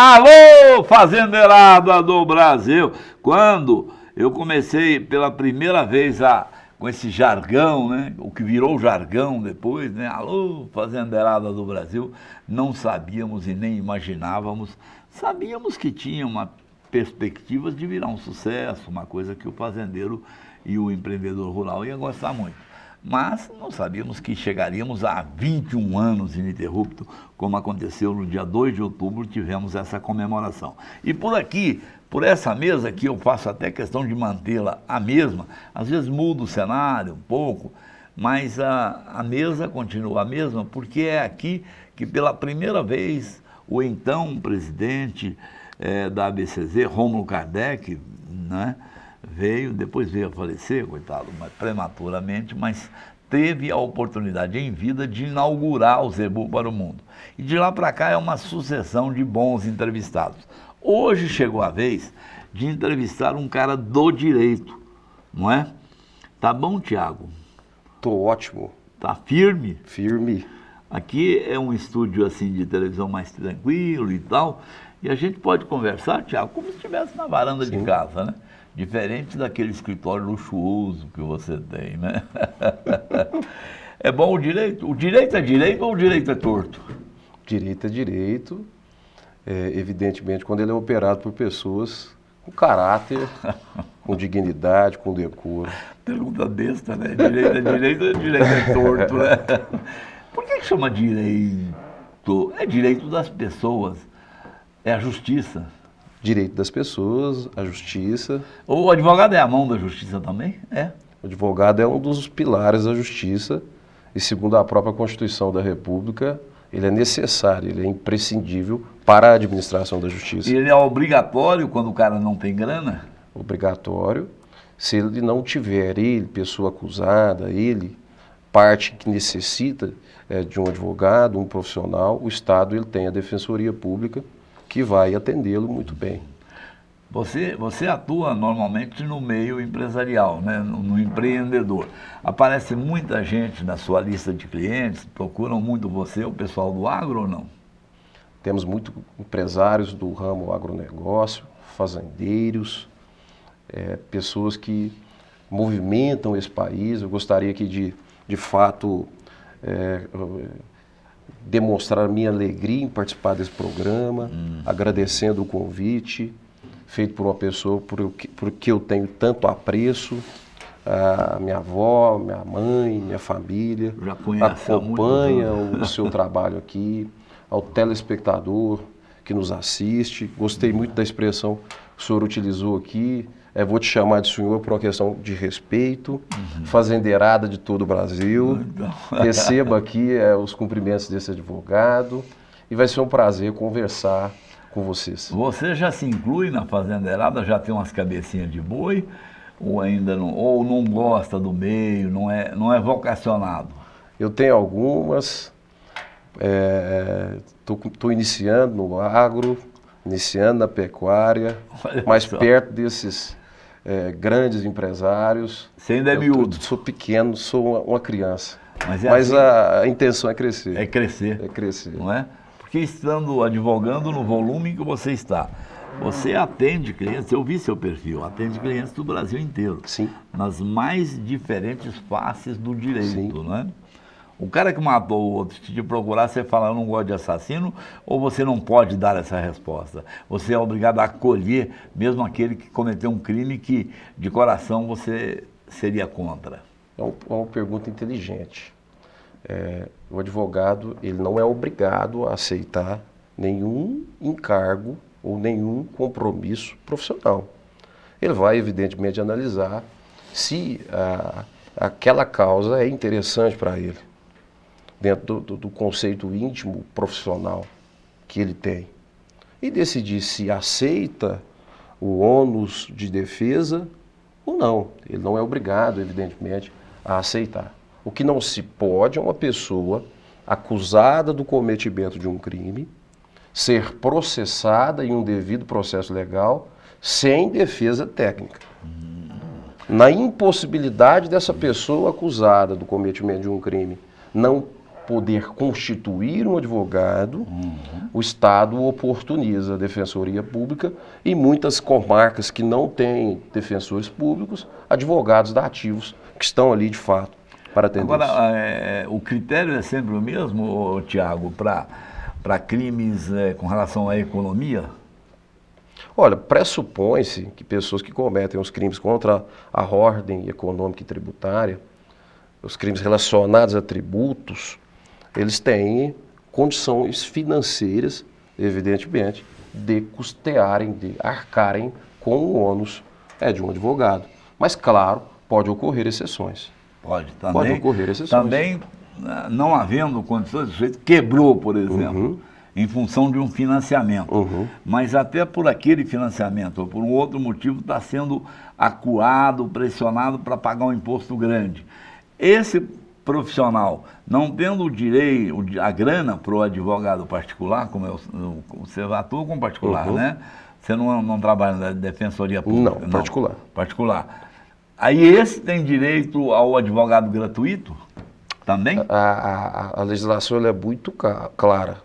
Alô, fazendeirada do Brasil! Quando eu comecei pela primeira vez com esse jargão, né? O que virou jargão depois, né? Alô, fazendeirada do Brasil, não sabíamos e nem imaginávamos. Sabíamos que tinha uma perspectiva de virar um sucesso, uma coisa que o fazendeiro e o empreendedor rural iam gostar muito. Mas não sabíamos que chegaríamos a 21 anos ininterrupto, como aconteceu no dia 2 de outubro, tivemos essa comemoração. E por aqui, por essa mesa aqui, eu faço até questão de mantê-la a mesma, às vezes muda o cenário um pouco, mas a mesa continua a mesma, porque é aqui que pela primeira vez o então presidente da ABCZ, Rômulo Kardec, né? Depois veio a falecer, coitado, mas prematuramente, mas teve a oportunidade em vida de inaugurar o Zebu para o mundo. E de lá para cá é uma sucessão de bons entrevistados. Hoje chegou a vez de entrevistar um cara do direito, não é? Tá bom, Tiago? Tô ótimo. Tá firme? Firme. Aqui é um estúdio assim de televisão mais tranquilo e tal, e a gente pode conversar, Tiago, como se estivesse na varanda de casa, né? Diferente daquele escritório luxuoso que você tem, né? É bom o direito? O direito é direito ou o direito é torto? Direito é direito, evidentemente, quando ele é operado por pessoas com caráter, com dignidade, com decoro. Pergunta besta, né? Direito é direito ou direito é torto, né? Por que chama direito? É direito das pessoas, é a justiça. Direito das pessoas, a justiça. O advogado é a mão da justiça também? É. O advogado é um dos pilares da justiça e, segundo a própria Constituição da República, ele é necessário, ele é imprescindível para a administração da justiça. E ele é obrigatório quando o cara não tem grana? Obrigatório. Se ele não tiver, ele, pessoa acusada, ele, parte que necessita de um advogado, um profissional, o Estado ele tem a Defensoria Pública, que vai atendê-lo muito bem. Você atua normalmente no meio empresarial, né? No empreendedor. Aparece muita gente na sua lista de clientes, procuram muito você, o pessoal do agro ou não? Temos muitos empresários do ramo agronegócio, fazendeiros, pessoas que movimentam esse país. Eu gostaria aqui de fato, demonstrar a minha alegria em participar desse programa, agradecendo o convite feito por uma pessoa por que eu tenho tanto apreço, a minha avó, minha mãe, minha família, acompanha o seu trabalho aqui, ao telespectador que nos assiste. Gostei muito da expressão que o senhor utilizou aqui. Vou te chamar de senhor por uma questão de respeito, fazendeirada de todo o Brasil. Receba aqui os cumprimentos desse advogado e vai ser um prazer conversar com vocês. Você já se inclui na fazendeirada, já tem umas cabecinhas de boi ou ainda não, ou não gosta do meio, não é vocacionado? Eu tenho algumas, estou iniciando no agro, iniciando na pecuária, mais perto desses grandes empresários. Você ainda é miúdo? Sou pequeno, sou uma criança. Mas assim, a intenção é crescer. É crescer. É crescer. Não é? Porque estando advogando no volume que você está, você atende clientes, eu vi seu perfil, atende clientes do Brasil inteiro. Sim. Nas mais diferentes faces do direito, Sim. não é? O cara que matou o outro, se te procurar, você fala, eu não gosto de assassino, ou você não pode dar essa resposta? Você é obrigado a acolher mesmo aquele que cometeu um crime que, de coração, você seria contra? É uma pergunta inteligente. O advogado ele não é obrigado a aceitar nenhum encargo ou nenhum compromisso profissional. Ele vai, evidentemente, analisar se aquela causa é interessante para ele, dentro do conceito íntimo profissional que ele tem, e decidir se aceita o ônus de defesa ou não. Ele não é obrigado, evidentemente, a aceitar. O que não se pode é uma pessoa acusada do cometimento de um crime ser processada em um devido processo legal sem defesa técnica. Na impossibilidade dessa pessoa acusada do cometimento de um crime não poder constituir um advogado, o Estado oportuniza a Defensoria Pública e muitas comarcas que não têm defensores públicos, advogados dativos que estão ali de fato para atender isso. Agora, o critério é sempre o mesmo, Tiago, para crimes com relação à economia? Olha, pressupõe-se que pessoas que cometem os crimes contra a ordem econômica e tributária, os crimes relacionados a tributos, eles têm condições financeiras, evidentemente, de custearem, de arcarem com o ônus de um advogado. Mas, claro, pode ocorrer exceções. Pode ocorrer exceções. Também, não havendo condições, o sujeito quebrou, por exemplo, em função de um financiamento. Mas até por aquele financiamento ou por um outro motivo está sendo acuado, pressionado para pagar um imposto grande. Esse profissional, não tendo o direito, a grana para o advogado particular, como você atua com particular, né? Você não trabalha na Defensoria Pública? Não, particular. Particular. Aí esse tem direito ao advogado gratuito também? A legislação ela é muito clara.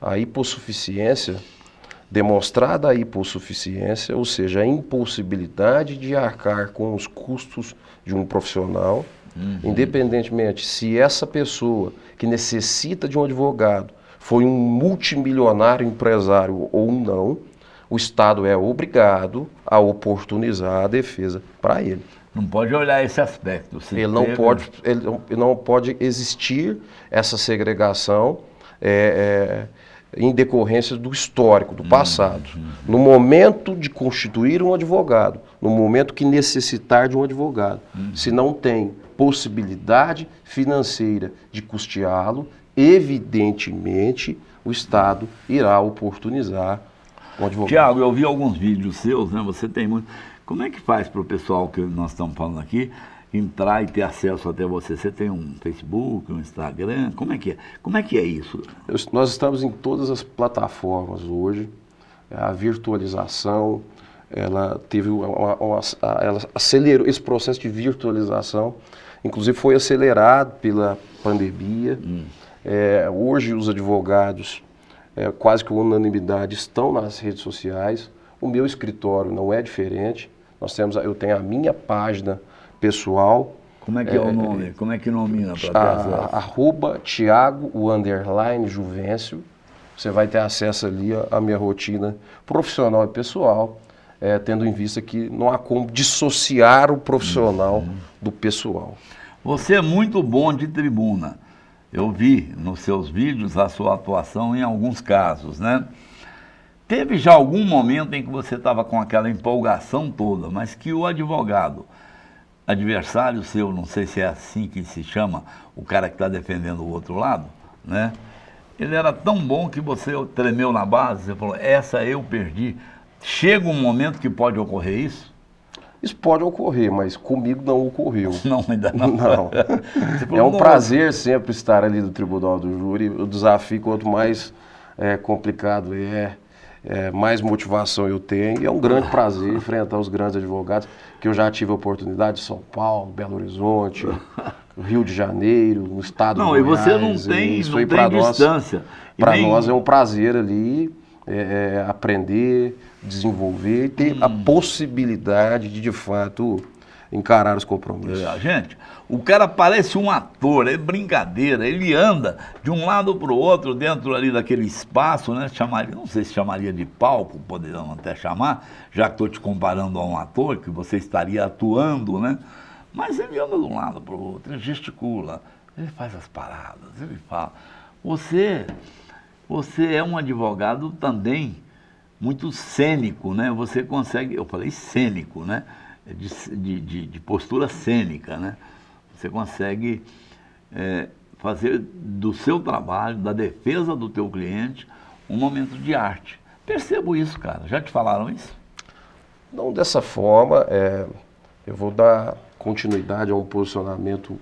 A hipossuficiência, demonstrada a hipossuficiência, ou seja, a impossibilidade de arcar com os custos de um profissional, independentemente se essa pessoa que necessita de um advogado foi um multimilionário empresário ou não, o Estado é obrigado a oportunizar a defesa para ele. Não pode olhar esse aspecto. Ele não pode existir essa segregação em decorrência do histórico, do passado. No momento de constituir um advogado, no momento que necessitar de um advogado, se não tem possibilidade financeira de custeá-lo, evidentemente o Estado irá oportunizar um advogado. Tiago, eu vi alguns vídeos seus, né? Você tem muito. Como é que faz para o pessoal que nós estamos falando aqui entrar e ter acesso até você? Você tem um Facebook, um Instagram? Como é que é? Como é que é isso? Nós estamos em todas as plataformas hoje. A virtualização, ela teve ela acelerou esse processo de virtualização, inclusive foi acelerado pela pandemia. Hoje os advogados, quase que unanimidade, estão nas redes sociais. O meu escritório não é diferente. Eu tenho a minha página pessoal. Como é que é o nome? Como é que nomina para ter acesso? @Tiago_Juvencio. Você vai ter acesso ali à minha rotina profissional e pessoal, tendo em vista que não há como dissociar o profissional do pessoal. Você é muito bom de tribuna. Eu vi nos seus vídeos a sua atuação em alguns casos, né? Teve já algum momento em que você estava com aquela empolgação toda, mas que o adversário seu, não sei se é assim que se chama, o cara que está defendendo o outro lado, né? Ele era tão bom que você tremeu na base, você falou, essa eu perdi. Chega um momento que pode ocorrer isso? Isso pode ocorrer, mas comigo não ocorreu. Não, ainda não. Não. É um prazer sempre estar ali no tribunal do júri. O desafio, quanto mais complicado mais motivação eu tenho. E é um grande prazer enfrentar os grandes advogados, que eu já tive a oportunidade em São Paulo, Belo Horizonte, Rio de Janeiro, no estado do Goiás. Não, e você não tem distância. Para nós é um prazer ali aprender, desenvolver e ter a possibilidade de fato, encarar os compromissos. Gente, o cara parece um ator, é brincadeira, ele anda de um lado para o outro dentro ali daquele espaço, né? Não sei se chamaria de palco, poderiam até chamar, já que estou te comparando a um ator, que você estaria atuando, né? Mas ele anda de um lado para o outro, ele gesticula, ele faz as paradas, ele fala. Você é um advogado também muito cênico, né? Você consegue, eu falei cênico, né? De postura cênica, né? Você consegue fazer do seu trabalho, da defesa do teu cliente, um momento de arte. Percebo isso, cara. Já te falaram isso? Não dessa forma. Eu vou dar continuidade a um posicionamento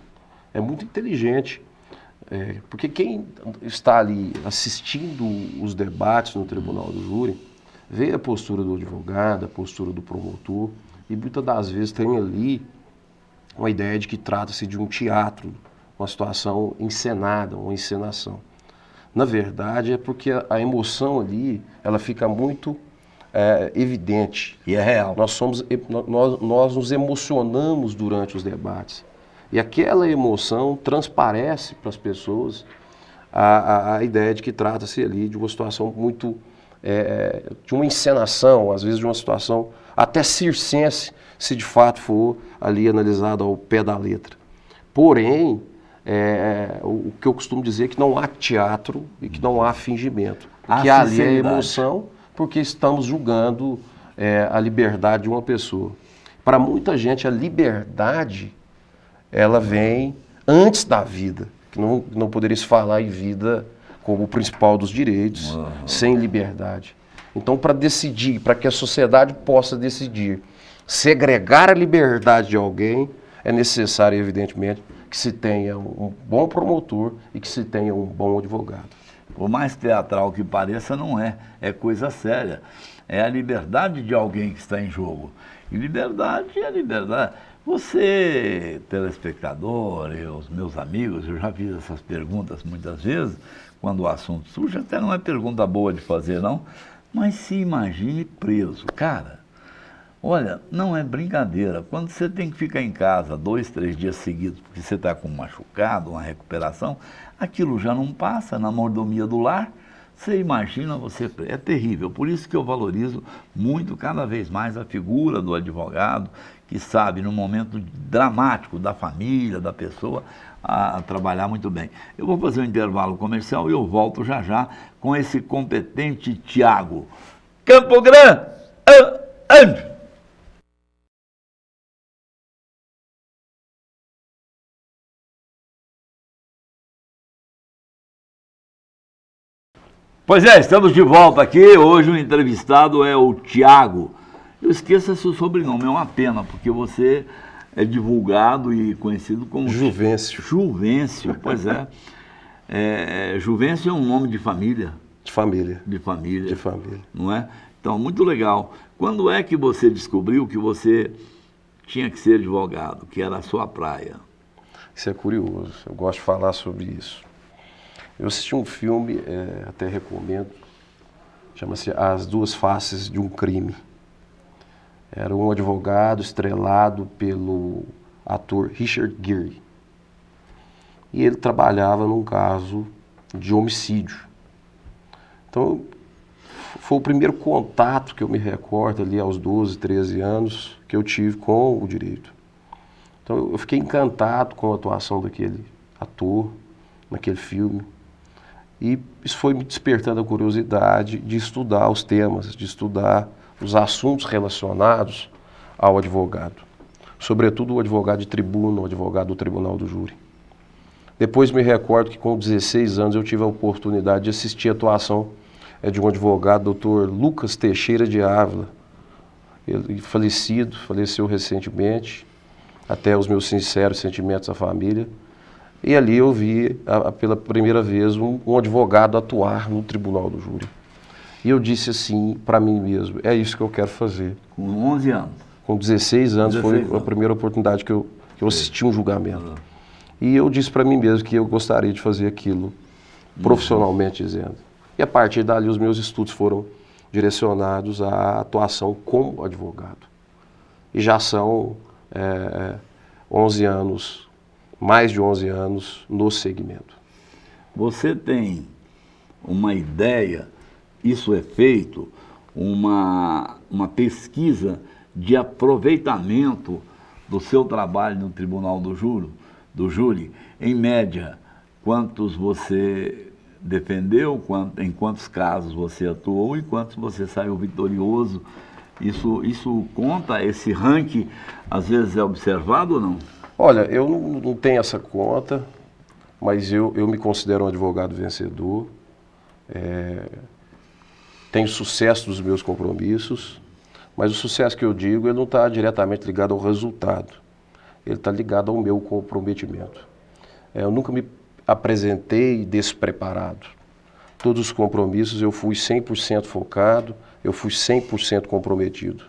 muito inteligente. Porque quem está ali assistindo os debates no tribunal do júri, vê a postura do advogado, a postura do promotor, e muitas das vezes tem ali uma ideia de que trata-se de um teatro uma situação encenada, uma encenação. Na verdade, é porque a emoção ali, ela fica muito evidente. E é real. Nós nos emocionamos durante os debates. E aquela emoção transparece para as pessoas a ideia de que trata-se ali de uma situação muito... de uma encenação, às vezes de uma situação até circense, se de fato for ali analisado ao pé da letra. Porém, o que eu costumo dizer é que não há teatro e que não há fingimento. Que ali é emoção, porque estamos julgando a liberdade de uma pessoa. Para muita gente, a liberdade, ela vem antes da vida, que não poderia se falar em vida como o principal dos direitos, sem liberdade. Então, para decidir, para que a sociedade possa decidir segregar a liberdade de alguém, é necessário, evidentemente, que se tenha um bom promotor e que se tenha um bom advogado. Por mais teatral que pareça, não é. É coisa séria. É a liberdade de alguém que está em jogo. E liberdade é liberdade. Você, telespectador, e os meus amigos, eu já fiz essas perguntas muitas vezes, quando o assunto surge, até não é pergunta boa de fazer, não, mas se imagine preso. Cara, olha, não é brincadeira. Quando você tem que ficar em casa 2, 3 dias seguidos, porque você está com um machucado, uma recuperação, aquilo já não passa na mordomia do lar. Você imagina, é terrível. Por isso que eu valorizo muito, cada vez mais, a figura do advogado, que sabe, no momento dramático da família, da pessoa, a trabalhar muito bem. Eu vou fazer um intervalo comercial e eu volto já já com esse competente Tiago. Campo Grande! Pois é, estamos de volta aqui. Hoje o entrevistado é o Tiago. Eu esqueço seu sobrenome, é uma pena, porque você é divulgado e conhecido como... Juvencio. Juvencio, pois é. Juvencio é um nome de família. De família. De família. De família. Não é? Então, muito legal. Quando é que você descobriu que você tinha que ser advogado, que era a sua praia? Isso é curioso, eu gosto de falar sobre isso. Eu assisti um filme, até recomendo, chama-se As Duas Faces de um Crime. Era um advogado estrelado pelo ator Richard Gere. E ele trabalhava num caso de homicídio. Então, foi o primeiro contato que eu me recordo ali aos 12, 13 anos que eu tive com o direito. Então, eu fiquei encantado com a atuação daquele ator naquele filme. E isso foi me despertando a curiosidade de estudar os temas, de estudar os assuntos relacionados ao advogado. Sobretudo o advogado de tribuna, o advogado do tribunal do júri. Depois me recordo que com 16 anos eu tive a oportunidade de assistir a atuação de um advogado, Dr. Lucas Teixeira de Ávila. Ele faleceu recentemente, até os meus sinceros sentimentos à família. E ali eu vi, pela primeira vez, um advogado atuar no tribunal do júri. E eu disse assim para mim mesmo, é isso que eu quero fazer. Com 11 anos? Com 16 anos foi a primeira oportunidade que eu assisti um julgamento. E eu disse para mim mesmo que eu gostaria de fazer aquilo, profissionalmente dizendo. E a partir dali os meus estudos foram direcionados à atuação como advogado. E já são 11 anos, mais de 11 anos no segmento. Você tem uma ideia, isso é feito, uma pesquisa de aproveitamento do seu trabalho no Tribunal do Júri, em média, quantos você defendeu, em quantos casos você atuou e quantos você saiu vitorioso. Isso conta, esse ranking, às vezes é observado ou não? Olha, eu não tenho essa conta, mas eu me considero um advogado vencedor. Tenho sucesso nos meus compromissos, mas o sucesso que eu digo, ele não está diretamente ligado ao resultado. Ele está ligado ao meu comprometimento. Eu nunca me apresentei despreparado. Todos os compromissos eu fui 100% focado, eu fui 100% comprometido.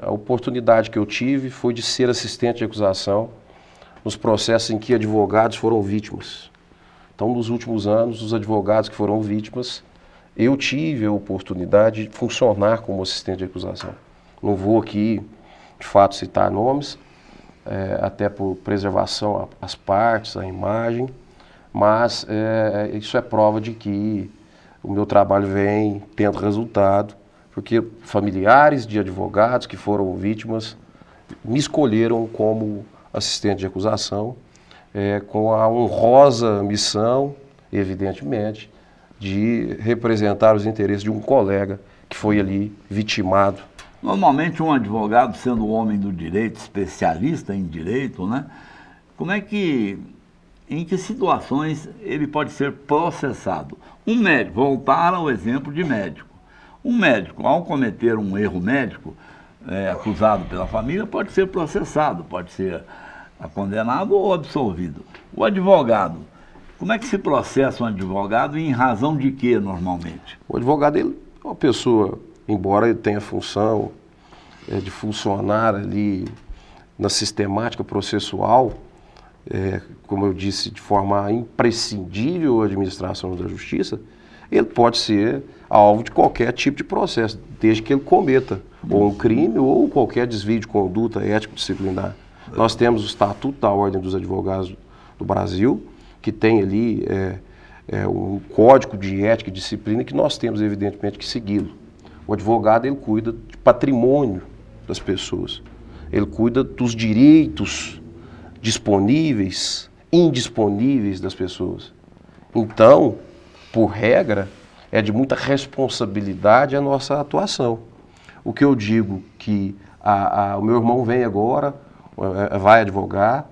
A oportunidade que eu tive foi de ser assistente de acusação nos processos em que advogados foram vítimas. Então, nos últimos anos, os advogados que foram vítimas, eu tive a oportunidade de funcionar como assistente de acusação. Não vou aqui, de fato, citar nomes, até por preservação às partes, à imagem, mas isso é prova de que o meu trabalho vem tendo resultado, porque familiares de advogados que foram vítimas me escolheram como assistente de acusação, com a honrosa missão, evidentemente, de representar os interesses de um colega que foi ali vitimado. Normalmente um advogado, sendo um homem do direito, especialista em direito, né? Em que situações ele pode ser processado? Um médico, voltar ao exemplo de médico. Um médico, ao cometer um erro médico, acusado pela família, pode ser processado, pode ser condenado ou absolvido. O advogado, como é que se processa um advogado e em razão de quê, normalmente? O advogado, ele é uma pessoa, embora ele tenha função de funcionar ali na sistemática processual, como eu disse, de forma imprescindível à administração da justiça, ele pode ser alvo de qualquer tipo de processo, desde que ele cometa ou um crime ou qualquer desvio de conduta ético-disciplinar. Nós temos o Estatuto da Ordem dos Advogados do Brasil, que tem ali um código de ética e disciplina que nós temos, evidentemente, que segui-lo. O advogado, ele cuida de patrimônio das pessoas, ele cuida dos direitos disponíveis, indisponíveis das pessoas. Então, por regra, é de muita responsabilidade a nossa atuação. O que eu digo que o meu irmão vem agora, vai advogar,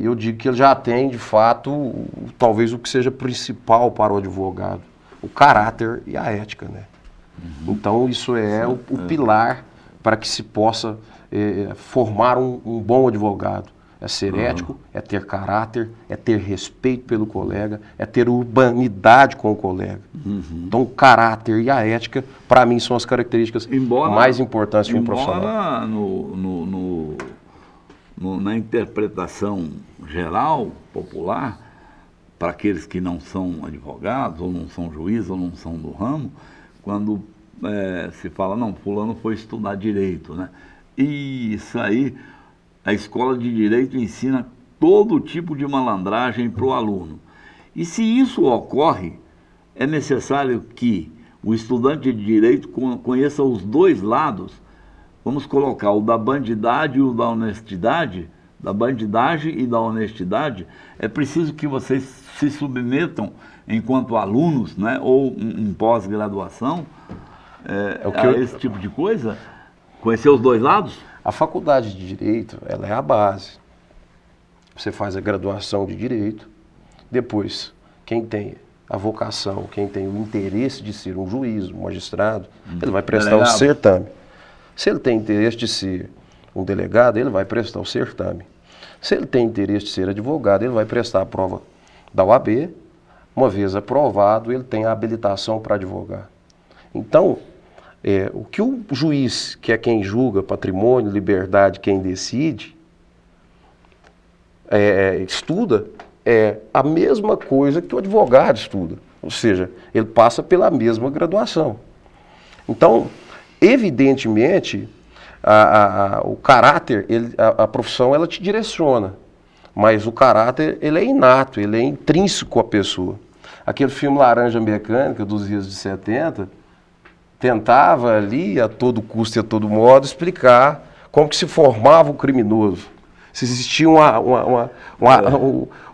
eu digo que ele já tem, de fato, talvez o que seja principal para o advogado, o caráter e a ética, né? Então, isso é o pilar para que se possa formar um bom advogado. É ser ético, é ter caráter, é ter respeito pelo colega, é ter urbanidade com o colega. Então, o caráter e a ética, para mim, são as características mais importantes de um profissional. Na interpretação geral, popular, para aqueles que não são advogados, ou não são juízes, ou não são do ramo, quando se fala, não, fulano foi estudar direito, né? E isso aí, a escola de direito ensina todo tipo de malandragem para o aluno. E se isso ocorre, é necessário que o estudante de direito conheça os dois lados. Vamos colocar o da bandidagem e o da honestidade, da bandidagem e da honestidade. É preciso que vocês se submetam enquanto alunos, né, ou em pós-graduação, a esse tipo de coisa, conhecer os dois lados. A faculdade de Direito, ela é a base. Você faz a graduação de Direito, depois, quem tem a vocação, quem tem o interesse de ser um juiz, um magistrado, ele vai prestar o certame. Se ele tem interesse de ser um delegado, ele vai prestar o certame. Se ele tem interesse de ser advogado, ele vai prestar a prova da OAB. Uma vez aprovado, ele tem a habilitação para advogar. Então, o que o juiz, que é quem julga patrimônio, liberdade, quem decide, estuda, é a mesma coisa que o advogado estuda. Ou seja, ele passa pela mesma graduação. Então, evidentemente, o caráter, a profissão, ela te direciona. Mas o caráter, ele é inato, ele é intrínseco à pessoa. Aquele filme Laranja Mecânica, dos anos de 70, tentava ali, a todo custo e a todo modo, explicar como que se formava o criminoso. Se existia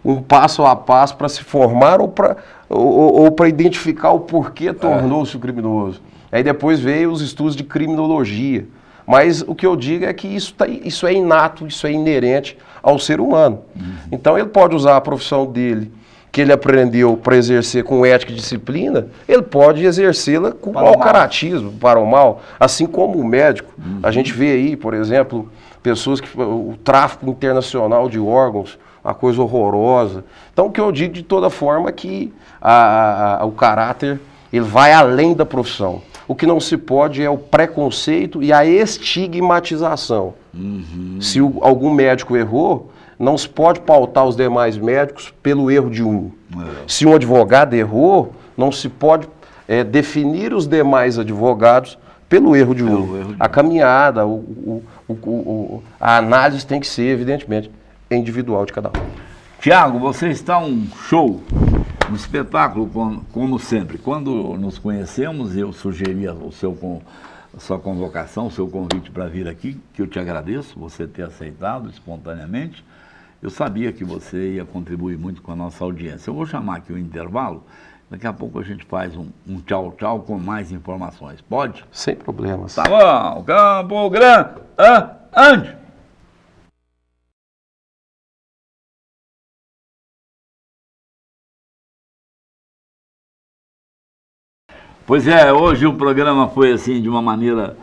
um passo a passo para se formar ou para identificar o porquê tornou-se o criminoso. Aí depois veio os estudos de criminologia. Mas o que eu digo é que isso é inato, isso é inerente ao ser humano. Então ele pode usar a profissão dele, que ele aprendeu para exercer com ética e disciplina, ele pode exercê-la com mau caratismo, para o mal, assim como o médico. A gente vê aí, por exemplo, pessoas que o tráfico internacional de órgãos, uma coisa horrorosa. Então o que eu digo de toda forma é que o caráter, ele vai além da profissão. O que não se pode é o preconceito e a estigmatização. Se algum médico errou, Não se pode pautar os demais médicos pelo erro de um. É. Se um advogado errou, não se pode definir os demais advogados pelo erro de um. A caminhada, a análise tem que ser, evidentemente, individual de cada um. Tiago, você está um show, um espetáculo, como sempre. Quando nos conhecemos, eu sugeri a sua convocação, o seu convite para vir aqui, que eu te agradeço, você ter aceitado espontaneamente. Eu sabia que você ia contribuir muito com a nossa audiência. Eu vou chamar aqui o intervalo, daqui a pouco a gente faz um tchau-tchau com mais informações. Pode? Sem problemas. Tá bom, Campo Grande, ande! Pois é, hoje o programa foi assim, de uma maneira...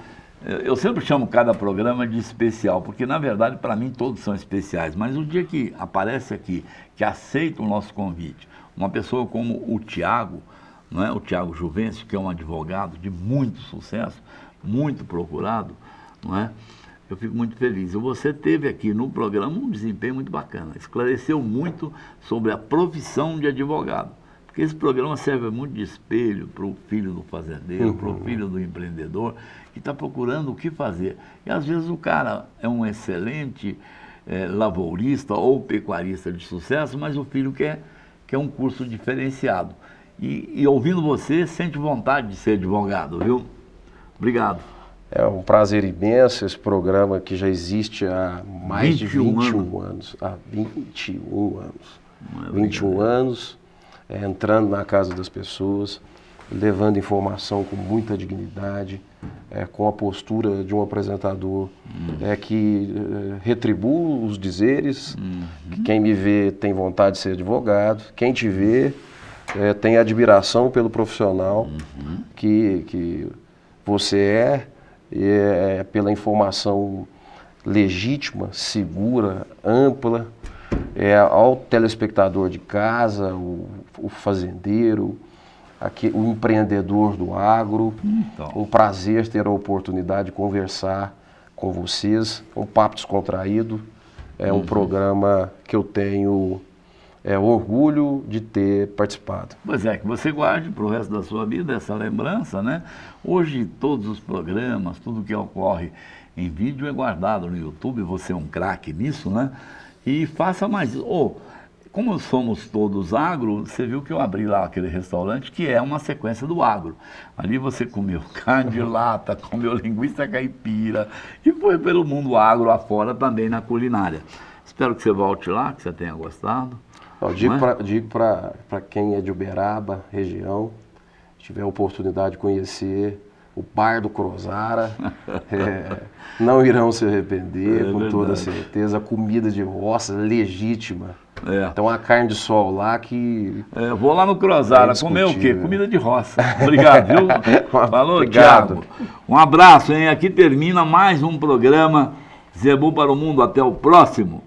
Eu sempre chamo cada programa de especial, porque na verdade para mim todos são especiais, mas o dia que aparece aqui, que aceita o nosso convite, uma pessoa como o Tiago, não é? O Tiago Juvencio, que é um advogado de muito sucesso, muito procurado, não é? Eu fico muito feliz. E você teve aqui no programa um desempenho muito bacana, esclareceu muito sobre a profissão de advogado. Porque esse programa serve muito de espelho para o filho do fazendeiro, para o filho do empreendedor, que está procurando o que fazer. E às vezes o cara é um excelente lavourista ou pecuarista de sucesso, mas o filho quer um curso diferenciado. E ouvindo você, sente vontade de ser advogado, viu? Obrigado. É um prazer imenso esse programa que já existe há mais de 21 anos. Há 21 anos. 21 anos. Entrando na casa das pessoas, levando informação com muita dignidade, com a postura de um apresentador que retribua os dizeres, que quem me vê tem vontade de ser advogado, quem te vê tem admiração pelo profissional que você pela informação legítima, segura, ampla, ao telespectador de casa, o fazendeiro, o empreendedor do agro. Então. Um prazer ter a oportunidade de conversar com vocês, um papo descontraído. É um programa que eu tenho orgulho de ter participado. Pois é, que você guarde para o resto da sua vida essa lembrança, né? Hoje todos os programas, tudo que ocorre em vídeo é guardado no YouTube, você é um craque nisso, né? E faça mais. Como somos todos agro, você viu que eu abri lá aquele restaurante que é uma sequência do agro. Ali você comeu carne de lata, comeu linguiça caipira e foi pelo mundo agro afora também na culinária. Espero que você volte lá, que você tenha gostado. Eu digo para quem é de Uberaba, região, tiver a oportunidade de conhecer o Bar do Crozara, não irão se arrepender, com toda certeza. Comida de roça legítima. Tem uma carne de sol lá que... vou lá no Crozara, comer o quê? Comida de roça. Obrigado, viu? Falou, Obrigado. Tiago. Um abraço, hein? Aqui termina mais um programa Zebu para o Mundo. Até o próximo.